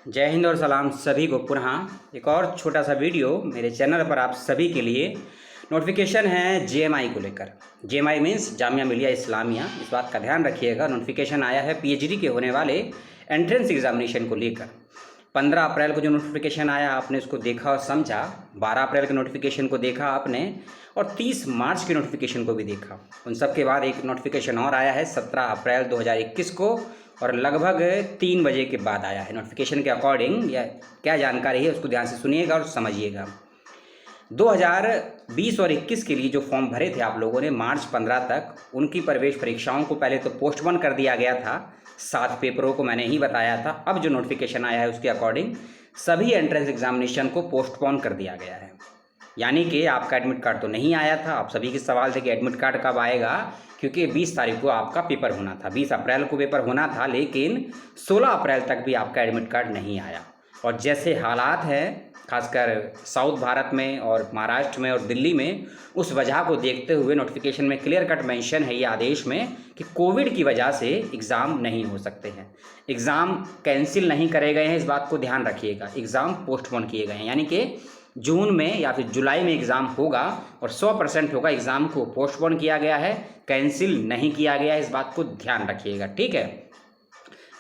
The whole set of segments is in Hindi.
जय हिंद और सलाम सभी को। पुनः एक और छोटा सा वीडियो मेरे चैनल पर आप सभी के लिए। नोटिफिकेशन है जेएमआई को लेकर। JMI means Jamia Millia Islamia. इस बात का ध्यान रखिएगा। नोटिफिकेशन आया है पीएचडी के होने वाले एंट्रेंस एग्जामिनेशन को लेकर। 15 अप्रैल को जो नोटिफिकेशन आया आपने उसको देखा और समझा, 12 अप्रैल के नोटिफिकेशन को देखा आपने, और 30 मार्च के नोटिफिकेशन को भी देखा। उन सब के बाद एक नोटिफिकेशन और आया है 17 अप्रैल 2021 को, और लगभग 3 बजे के बाद आया है। नोटिफिकेशन के अकॉर्डिंग या क्या जानकारी है उसको ध्यान से सुनिएगा और समझिएगा। 2020 और 21 के लिए जो फॉर्म भरे थे आप लोगों ने मार्च 15 तक, उनकी प्रवेश परीक्षाओं को पहले तो पोस्टपोन कर दिया गया था। 7 पेपरों को मैंने ही बताया था। अब जो नोटिफिकेशन आया है उसके अकॉर्डिंग सभी एंट्रेंस एग्जामिनेशन को पोस्टपोन कर दिया गया है। यानी कि आपका एडमिट कार्ड तो नहीं आया था। आप सभी के सवाल थे कि एडमिट कार्ड कब आएगा, क्योंकि 20 तारीख को आपका पेपर होना था, 20 अप्रैल को पेपर होना था, लेकिन 16 अप्रैल तक भी आपका एडमिट कार्ड नहीं आया। और जैसे हालात हैं खासकर साउथ भारत में और महाराष्ट्र में और दिल्ली में, उस वजह को देखते हुए नोटिफिकेशन में क्लियर कट मेंशन है ये आदेश में कि कोविड की वजह से एग्ज़ाम नहीं हो सकते हैं। एग्ज़ाम कैंसिल नहीं करे गए हैं, इस बात को ध्यान रखिएगा। एग्ज़ाम पोस्टपोन किए गए हैं, यानी कि जून में या फिर जुलाई में एग्ज़ाम होगा और 100% होगा। एग्ज़ाम को पोस्टपोन किया गया है, कैंसिल नहीं किया गया है, इस बात को ध्यान रखिएगा। ठीक है।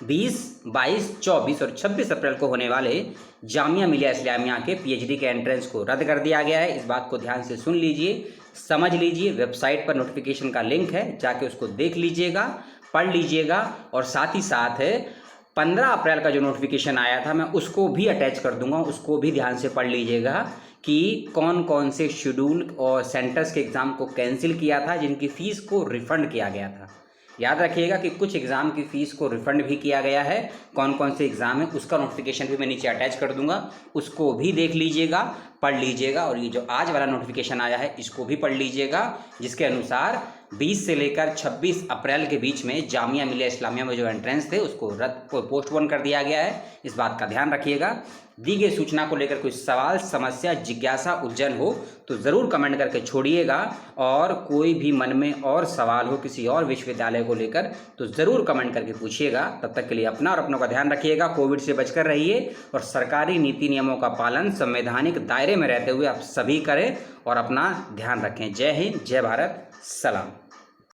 20, 22, 24 और 26 अप्रैल को होने वाले जामिया मिलिया इस्लामिया के पीएचडी के एंट्रेंस को रद्द कर दिया गया है। इस बात को ध्यान से सुन लीजिए, समझ लीजिए। वेबसाइट पर नोटिफिकेशन का लिंक है, जाके उसको देख लीजिएगा, पढ़ लीजिएगा। और साथ ही साथ 15 अप्रैल का जो नोटिफिकेशन आया था मैं उसको भी अटैच कर दूंगा, उसको भी ध्यान से पढ़ लीजिएगा कि कौन कौन से शेड्यूल और सेंटर्स के एग्ज़ाम को कैंसिल किया था, जिनकी फ़ीस को रिफ़ंड किया गया था। याद रखिएगा कि कुछ एग्ज़ाम की फ़ीस को रिफ़ंड भी किया गया है। कौन कौन से एग्ज़ाम है उसका नोटिफिकेशन भी मैं नीचे अटैच कर दूंगा, उसको भी देख लीजिएगा, पढ़ लीजिएगा। और ये जो आज वाला नोटिफिकेशन आया है इसको भी पढ़ लीजिएगा, जिसके अनुसार 20 से लेकर 26 अप्रैल के बीच में जामिया मिलिया इस्लामिया में जो एंट्रेंस थे उसको पोस्टपोन कर दिया गया है। इस बात का ध्यान रखिएगा। दी गई सूचना को लेकर कोई सवाल, समस्या, जिज्ञासा, उलझन हो तो ज़रूर कमेंट करके छोड़िएगा। और कोई भी मन में और सवाल हो किसी और विश्वविद्यालय को लेकर तो ज़रूर कमेंट करके पूछिएगा। तब तक के लिए अपना और अपनों का ध्यान रखिएगा, कोविड से बचकर रहिए और सरकारी नीति नियमों का पालन संवैधानिक दायरे में रहते हुए आप सभी करें और अपना ध्यान रखें। जय हिंद, जय भारत, सलाम।